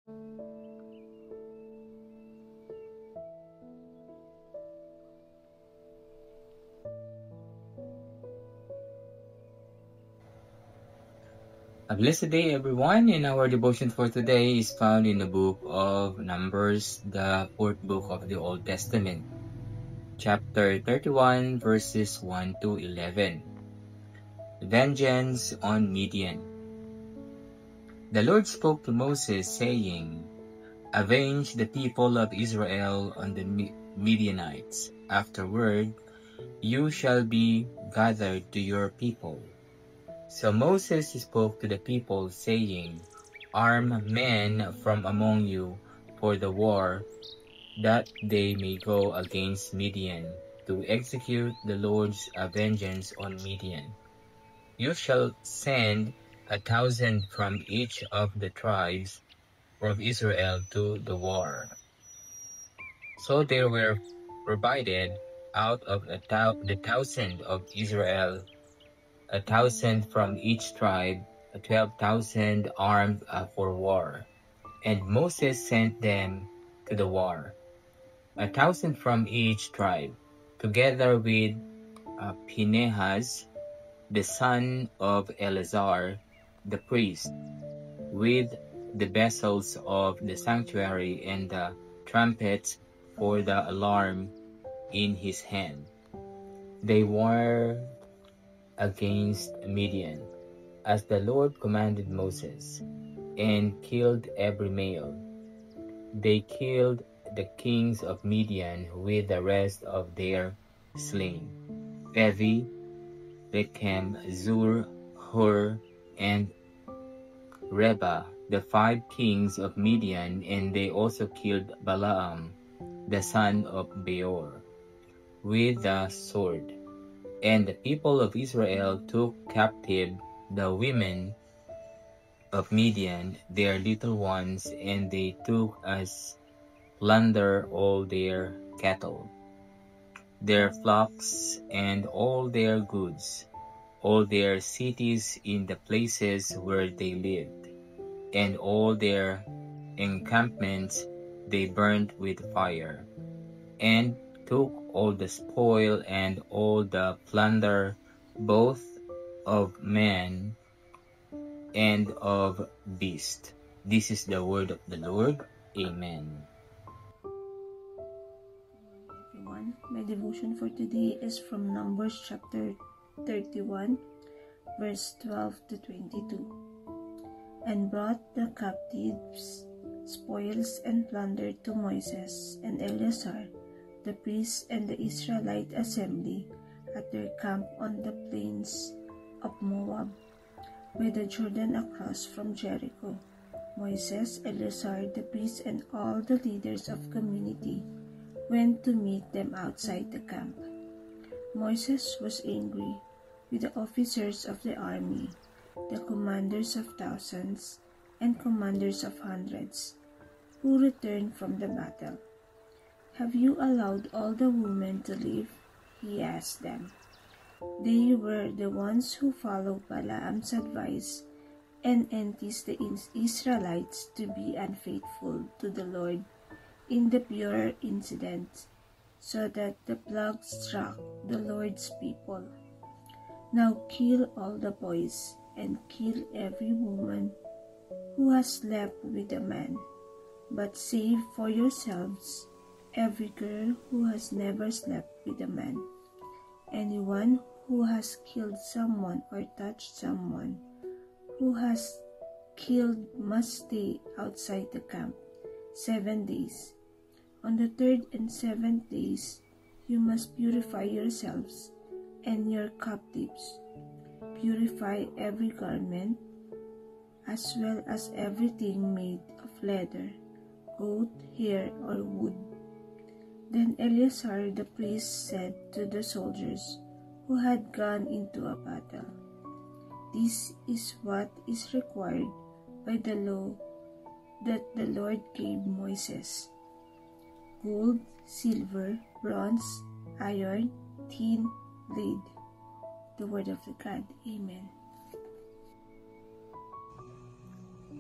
A blessed day, everyone, and our devotion for today is found in the book of Numbers, the fourth book of the Old Testament, chapter 31, verses 1 to 11. Vengeance on Midian. The Lord spoke to Moses, saying, "Avenge the people of Israel on the Midianites. Afterward, you shall be gathered to your people." So Moses spoke to the people, saying, "Arm men from among you for the war, that they may go against Midian, to execute the Lord's vengeance on Midian. You shall send 1,000 from each of the tribes of Israel to the war." So there were provided out of the 1,000 of Israel 1,000 from each tribe, 12,000 armed for war. And Moses sent them to the war, 1,000 from each tribe, together with Phinehas, the son of Eleazar, the priest, with the vessels of the sanctuary and the trumpets for the alarm in his hand. They warred against Midian, as the Lord commanded Moses, and killed every male. They killed the kings of Midian with the rest of their slain, Evi, Rechem, Zur, Hur, and Reba, the 5 kings of Midian, and they also killed Balaam, the son of Beor, with the sword. And the people of Israel took captive the women of Midian, their little ones, and they took as plunder all their cattle, their flocks, and all their goods, all their cities in the places where they lived, and all their encampments they burned with fire, and took all the spoil and all the plunder, both of man and of beast. This is the word of the Lord. Amen. Everyone, my devotion for today is from Numbers chapter 31, verse 12 to 22. And brought the captives, spoils, and plunder to Moses and Eleazar, the priests, and the Israelite assembly at their camp on the plains of Moab, by the Jordan across from Jericho. Moses, Eleazar, the priests, and all the leaders of community went to meet them outside the camp. Moses was angry with the officers of the army, the commanders of thousands and commanders of hundreds, who returned from the battle. "Have you allowed all the women to live?" he asked them. They were the ones who followed Balaam's advice and enticed the Israelites to be unfaithful to the Lord in the Peor incident, so that the plague struck the Lord's people. Now kill all the boys and kill every woman who has slept with a man, but save for yourselves every girl who has never slept with a man. Anyone who has killed someone or touched someone who has killed must stay outside the camp 7 days. On the 3rd and 7th days, you must purify yourselves and your captives. Purify every garment, as well as everything made of leather, goat hair, or wood. Then Eleazar the priest said to the soldiers who had gone into a battle, "This is what is required by the law that the Lord gave Moses: gold, silver, bronze, iron, tin, lead." The word of the God. Amen.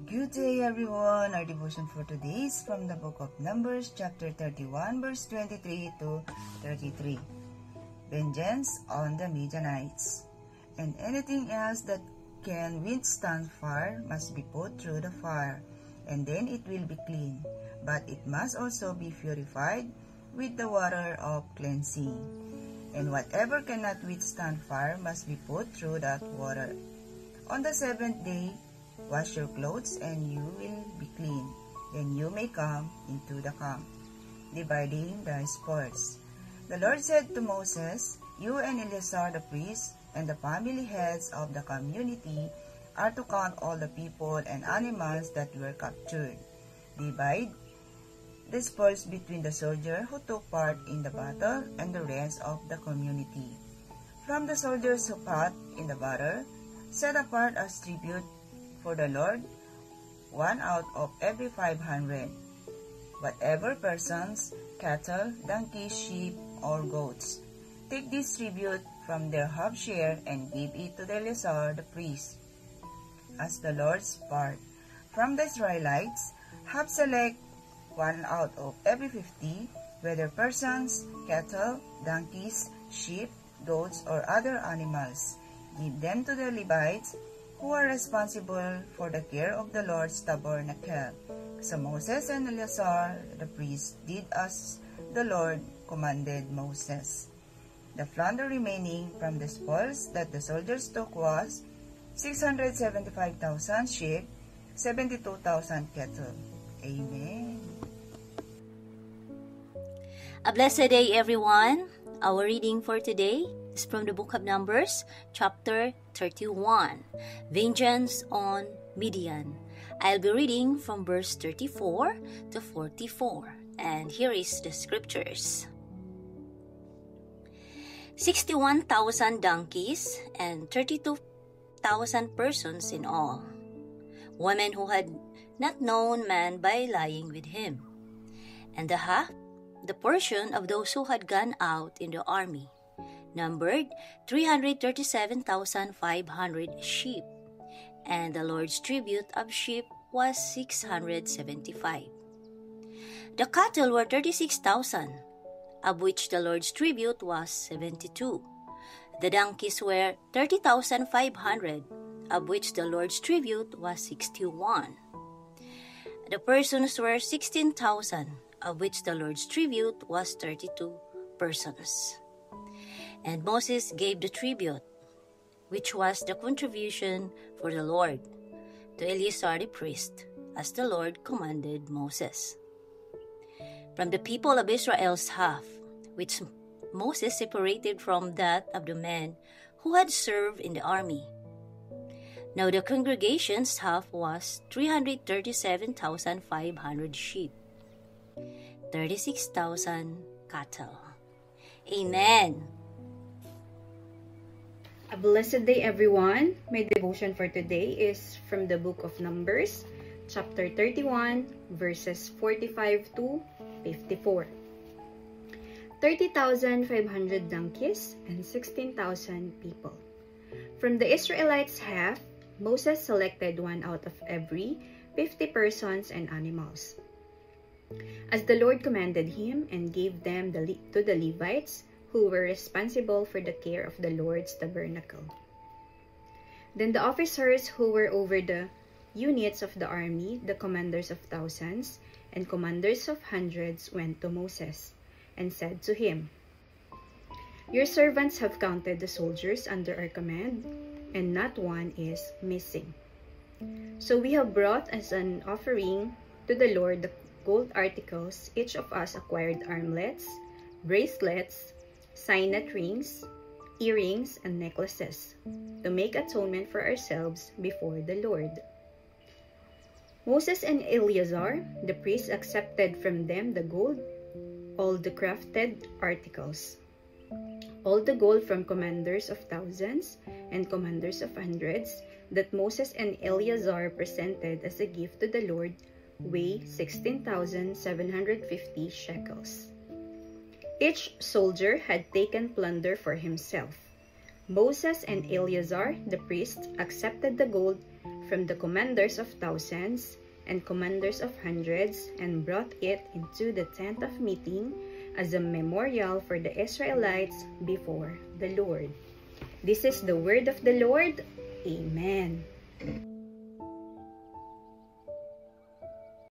Good day everyone. Our devotion for today is from the book of Numbers chapter 31 verse 23 to 33. Vengeance on the Midianites. And anything else that can withstand fire must be put through the fire, and then it will be clean. But it must also be purified with the water of cleansing. And whatever cannot withstand fire must be put through that water. On the seventh day, wash your clothes and you will be clean. Then you may come into the camp, dividing the spoils. The Lord said to Moses, "You and Eleazar the priest and the family heads of the community are to count all the people and animals that were captured. Divide the spoils between the soldier who took part in the battle and the rest of the community. From the soldiers who fought in the battle, set apart as tribute for the Lord, 1 out of every 500. Whatever persons, cattle, donkeys, sheep, or goats. Take this tribute from their half share and give it to the Eleazar the priest as the Lord's part. From the Israelites, half select 1 out of every 50, whether persons, cattle, donkeys, sheep, goats, or other animals. Give them to the Levites, who are responsible for the care of the Lord's tabernacle." So Moses and Eleazar the priest did as the Lord commanded Moses. The plunder remaining from the spoils that the soldiers took was 675,000 sheep, 72,000 cattle. Amen. A blessed day, everyone. Our reading for today is from the book of Numbers, chapter 31, Vengeance on Midian. I'll be reading from verse 34 to 44, and here is the scriptures. 61,000 donkeys and 32,000 persons in all, women who had not known man by lying with him, and the portion of those who had gone out in the army, numbered 337,500 sheep, and the Lord's tribute of sheep was 675. The cattle were 36,000, of which the Lord's tribute was 72. The donkeys were 30,500, of which the Lord's tribute was 61. The persons were 16,000, of which the Lord's tribute was 32 persons. And Moses gave the tribute, which was the contribution for the Lord, to Eleazar the priest, as the Lord commanded Moses. From the people of Israel's half, which Moses separated from that of the men who had served in the army. Now the congregation's half was 337,500 sheep, 36,000 cattle. Amen. A blessed day, everyone. My devotion for today is from the book of Numbers, chapter 31, verses 45 to 54. 30,500 donkeys and 16,000 people. From the Israelites' half, Moses selected 1 out of every 50 persons and animals, as the Lord commanded him, and gave them to the Levites, who were responsible for the care of the Lord's tabernacle. Then the officers who were over the units of the army, the commanders of thousands and commanders of hundreds, went to Moses and said to him, "Your servants have counted the soldiers under our command, and not one is missing. So we have brought as an offering to the Lord the gold articles each of us acquired: armlets, bracelets, signet rings, earrings, and necklaces, to make atonement for ourselves before the Lord." Moses and Eleazar, the priests, accepted from them the gold, all the crafted articles, all the gold from commanders of thousands and commanders of hundreds that Moses and Eleazar presented as a gift to the Lord, weigh 16,750 shekels. Each soldier had taken plunder for himself. Moses and Eleazar, the priest, accepted the gold from the commanders of thousands and commanders of hundreds, and brought it into the tent of meeting as a memorial for the Israelites before the Lord. This is the word of the Lord. Amen.